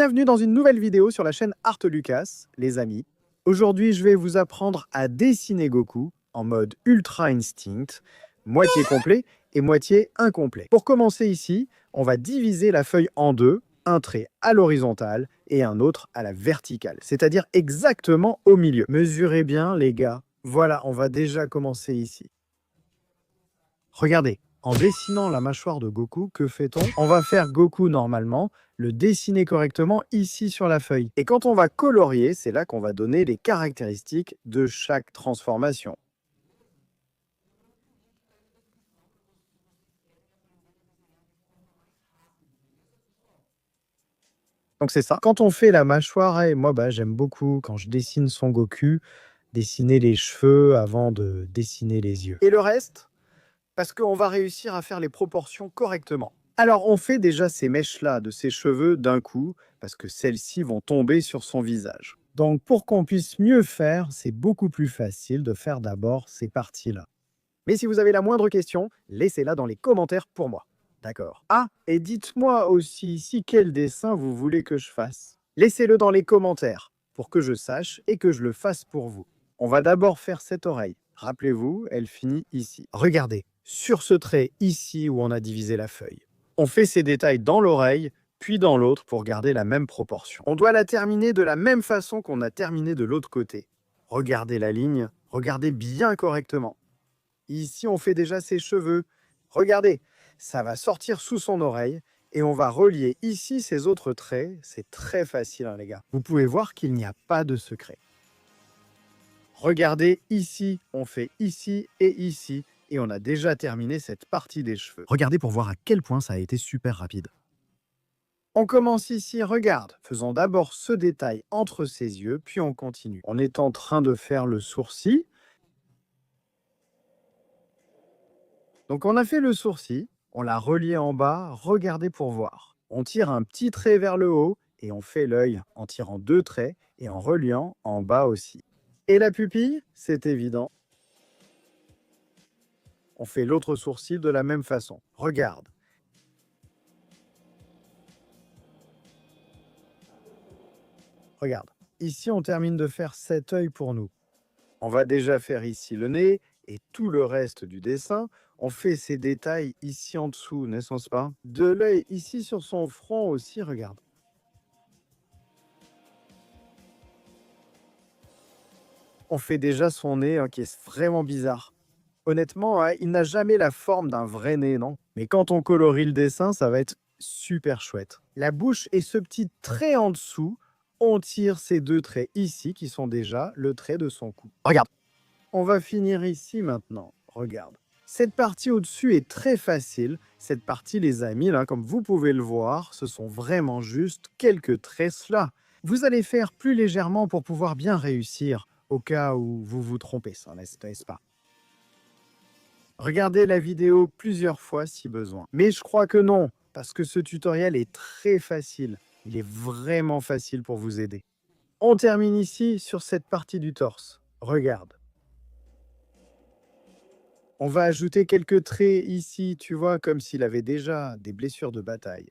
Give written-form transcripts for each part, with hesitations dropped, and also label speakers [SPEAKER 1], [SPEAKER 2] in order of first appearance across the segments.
[SPEAKER 1] Bienvenue dans une nouvelle vidéo sur la chaîne Art Lucas, les amis. Aujourd'hui, je vais vous apprendre à dessiner Goku en mode Ultra Instinct, moitié complet et moitié incomplet. Pour commencer ici, on va diviser la feuille en deux, un trait à l'horizontale et un autre à la verticale, c'est-à-dire exactement au milieu. Mesurez bien, les gars. Voilà, on va déjà commencer ici. Regardez, en dessinant la mâchoire de Goku, que fait-on? On va faire Goku normalement, le dessiner correctement ici sur la feuille. Et quand on va colorier, c'est là qu'on va donner les caractéristiques de chaque transformation. Donc c'est ça. Quand on fait la mâchoire, et moi j'aime beaucoup quand je dessine Son Goku, dessiner les cheveux avant de dessiner les yeux. Et le reste? Parce qu'on va réussir à faire les proportions correctement. Alors, on fait déjà ces mèches-là de ses cheveux d'un coup, parce que celles-ci vont tomber sur son visage. Donc, pour qu'on puisse mieux faire, c'est beaucoup plus facile de faire d'abord ces parties-là. Mais si vous avez la moindre question, laissez-la dans les commentaires pour moi. D'accord. Ah, et dites-moi aussi ici quel dessin vous voulez que je fasse. Laissez-le dans les commentaires, pour que je sache et que je le fasse pour vous. On va d'abord faire cette oreille. Rappelez-vous, elle finit ici. Regardez, sur ce trait ici où on a divisé la feuille. On fait ces détails dans l'oreille, puis dans l'autre pour garder la même proportion. On doit la terminer de la même façon qu'on a terminé de l'autre côté. Regardez la ligne, regardez bien correctement. Ici, on fait déjà ses cheveux. Regardez, ça va sortir sous son oreille et on va relier ici ces autres traits. C'est très facile, hein, les gars. Vous pouvez voir qu'il n'y a pas de secret. Regardez, ici, on fait ici et on a déjà terminé cette partie des cheveux.
[SPEAKER 2] Regardez pour voir à quel point ça a été super rapide.
[SPEAKER 1] On commence ici, regarde, faisons d'abord ce détail entre ses yeux, puis on continue. On est en train de faire le sourcil. Donc on a fait le sourcil, on l'a relié en bas, regardez pour voir. On tire un petit trait vers le haut et on fait l'œil en tirant deux traits et en reliant en bas aussi. Et la pupille, c'est évident. On fait l'autre sourcil de la même façon. Regarde. Regarde. Ici, on termine de faire cet œil pour nous. On va déjà faire ici le nez et tout le reste du dessin. On fait ces détails ici en dessous, n'est-ce pas? De l'œil ici sur son front aussi, regarde. On fait déjà son nez hein, qui est vraiment bizarre. Honnêtement, hein, il n'a jamais la forme d'un vrai nez, non? Mais quand on colorie le dessin, ça va être super chouette. La bouche et ce petit trait en dessous, on tire ces deux traits ici qui sont déjà le trait de son cou. Regarde. On va finir ici maintenant. Regarde. Cette partie au-dessus est très facile. Cette partie, les amis, là, comme vous pouvez le voir, ce sont vraiment juste quelques traits là. Vous allez faire plus légèrement pour pouvoir bien réussir, au cas où vous vous trompez, ça n'est-ce pas? Regardez la vidéo plusieurs fois si besoin. Mais je crois que non, parce que ce tutoriel est très facile. Il est vraiment facile pour vous aider. On termine ici sur cette partie du torse. Regarde. On va ajouter quelques traits ici, tu vois, comme s'il avait déjà des blessures de bataille.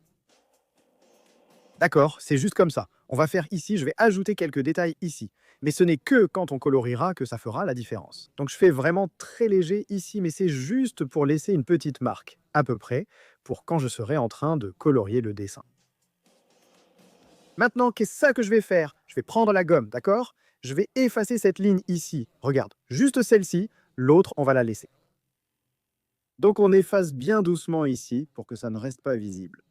[SPEAKER 1] D'accord, c'est juste comme ça. On va faire ici, je vais ajouter quelques détails ici. Mais ce n'est que quand on coloriera que ça fera la différence. Donc je fais vraiment très léger ici, mais c'est juste pour laisser une petite marque, à peu près, pour quand je serai en train de colorier le dessin. Maintenant, qu'est-ce ça que je vais faire? Je vais prendre la gomme, d'accord? Je vais effacer cette ligne ici. Regarde, juste celle-ci, l'autre, on va la laisser. Donc on efface bien doucement ici pour que ça ne reste pas visible.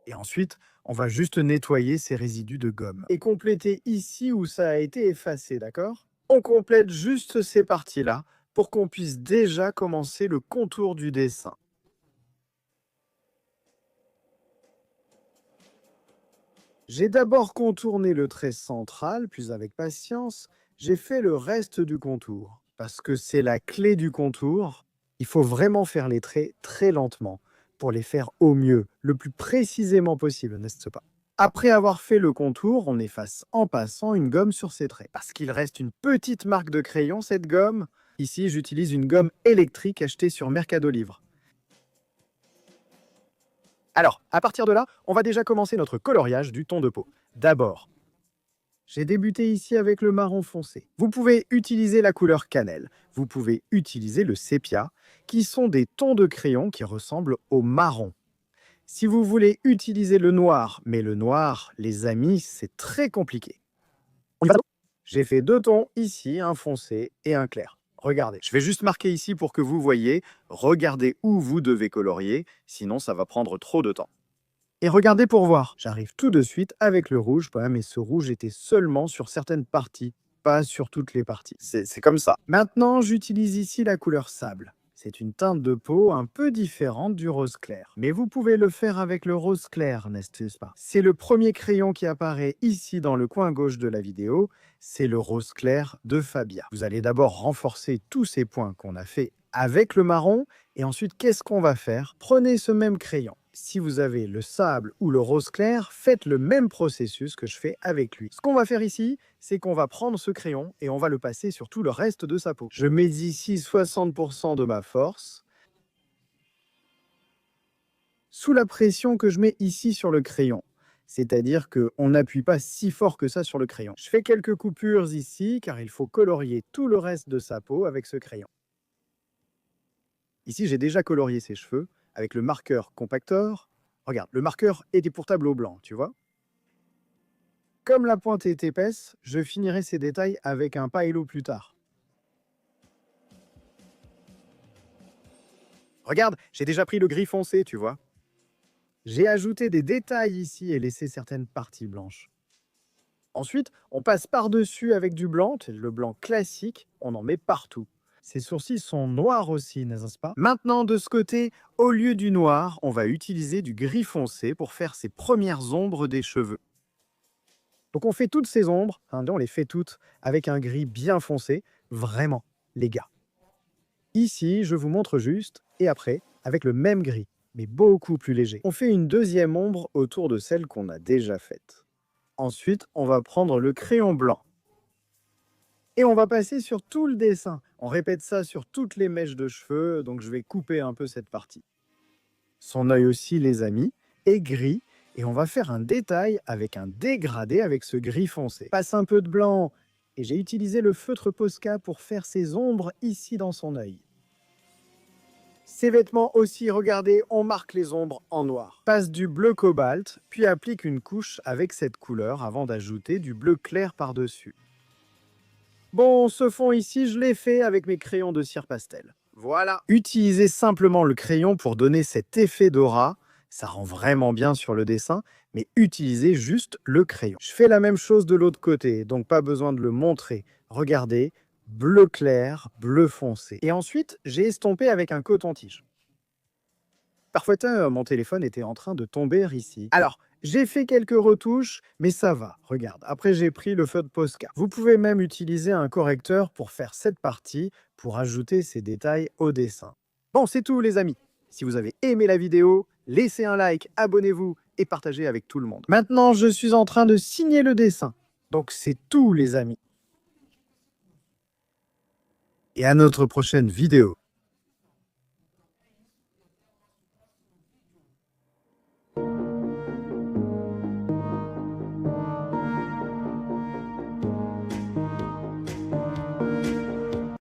[SPEAKER 1] Et ensuite, on va juste nettoyer ces résidus de gomme. Et compléter ici où ça a été effacé, d'accord? On complète juste ces parties-là pour qu'on puisse déjà commencer le contour du dessin. J'ai d'abord contourné le trait central, puis avec patience, j'ai fait le reste du contour. Parce que c'est la clé du contour, il faut vraiment faire les traits très lentement pour les faire au mieux, le plus précisément possible, n'est-ce pas? Après avoir fait le contour, on efface en passant une gomme sur ces traits. Parce qu'il reste une petite marque de crayon, cette gomme. Ici, j'utilise une gomme électrique achetée sur Mercado Livre. Alors, à partir de là, on va déjà commencer notre coloriage du ton de peau. D'abord, j'ai débuté ici avec le marron foncé. Vous pouvez utiliser la couleur cannelle. Vous pouvez utiliser le sépia, qui sont des tons de crayon qui ressemblent au marron. Si vous voulez utiliser le noir, mais le noir, les amis, c'est très compliqué. J'ai fait 2 tons ici, un foncé et un clair. Regardez, je vais juste marquer ici pour que vous voyez. Regardez où vous devez colorier, sinon ça va prendre trop de temps. Et regardez pour voir. J'arrive tout de suite avec le rouge, mais ce rouge était seulement sur certaines parties, pas sur toutes les parties. C'est comme ça. Maintenant, j'utilise ici la couleur sable. C'est une teinte de peau un peu différente du rose clair. Mais vous pouvez le faire avec le rose clair, n'est-ce pas? C'est le premier crayon qui apparaît ici dans le coin gauche de la vidéo. C'est le rose clair de Fabia. Vous allez d'abord renforcer tous ces points qu'on a fait avec le marron. Et ensuite, qu'est-ce qu'on va faire? Prenez ce même crayon. Si vous avez le sable ou le rose clair, faites le même processus que je fais avec lui. Ce qu'on va faire ici, c'est qu'on va prendre ce crayon et on va le passer sur tout le reste de sa peau. Je mets ici 60% de ma force, sous la pression que je mets ici sur le crayon. C'est-à-dire qu'on n'appuie pas si fort que ça sur le crayon. Je fais quelques coupures ici, car il faut colorier tout le reste de sa peau avec ce crayon. Ici, j'ai déjà colorié ses cheveux avec le marqueur compactor. Regarde, le marqueur était pour tableau blanc, tu vois. Comme la pointe est épaisse, je finirai ces détails avec un paillo plus tard. Regarde, j'ai déjà pris le gris foncé, tu vois. J'ai ajouté des détails ici et laissé certaines parties blanches. Ensuite, on passe par-dessus avec du blanc, le blanc classique, on en met partout. Ses sourcils sont noirs aussi, n'est-ce pas? Maintenant, de ce côté, au lieu du noir, on va utiliser du gris foncé pour faire ces premières ombres des cheveux. Donc on fait toutes ces ombres, on les fait toutes avec un gris bien foncé, vraiment, les gars. Ici, je vous montre juste, et après, avec le même gris, mais beaucoup plus léger. On fait une deuxième ombre autour de celle qu'on a déjà faite. Ensuite, on va prendre le crayon blanc. Et on va passer sur tout le dessin. On répète ça sur toutes les mèches de cheveux, donc je vais couper un peu cette partie. Son œil aussi, les amis, est gris, et on va faire un détail avec un dégradé avec ce gris foncé. Passe un peu de blanc, et j'ai utilisé le feutre Posca pour faire ces ombres ici dans son œil. Ses vêtements aussi, regardez, on marque les ombres en noir. Passe du bleu cobalt, puis applique une couche avec cette couleur avant d'ajouter du bleu clair par-dessus. Bon, ce fond ici, je l'ai fait avec mes crayons de cire pastel. Voilà. Utilisez simplement le crayon pour donner cet effet d'aura. Ça rend vraiment bien sur le dessin, mais utilisez juste le crayon. Je fais la même chose de l'autre côté, donc pas besoin de le montrer. Regardez, bleu clair, bleu foncé. Et ensuite, j'ai estompé avec un coton-tige. Parfois, mon téléphone était en train de tomber ici. Alors, j'ai fait quelques retouches, mais ça va, regarde. Après, j'ai pris le feutre Posca. Vous pouvez même utiliser un correcteur pour faire cette partie, pour ajouter ces détails au dessin. Bon, c'est tout les amis. Si vous avez aimé la vidéo, laissez un like, abonnez-vous et partagez avec tout le monde. Maintenant, je suis en train de signer le dessin. Donc c'est tout les amis. Et à notre prochaine vidéo.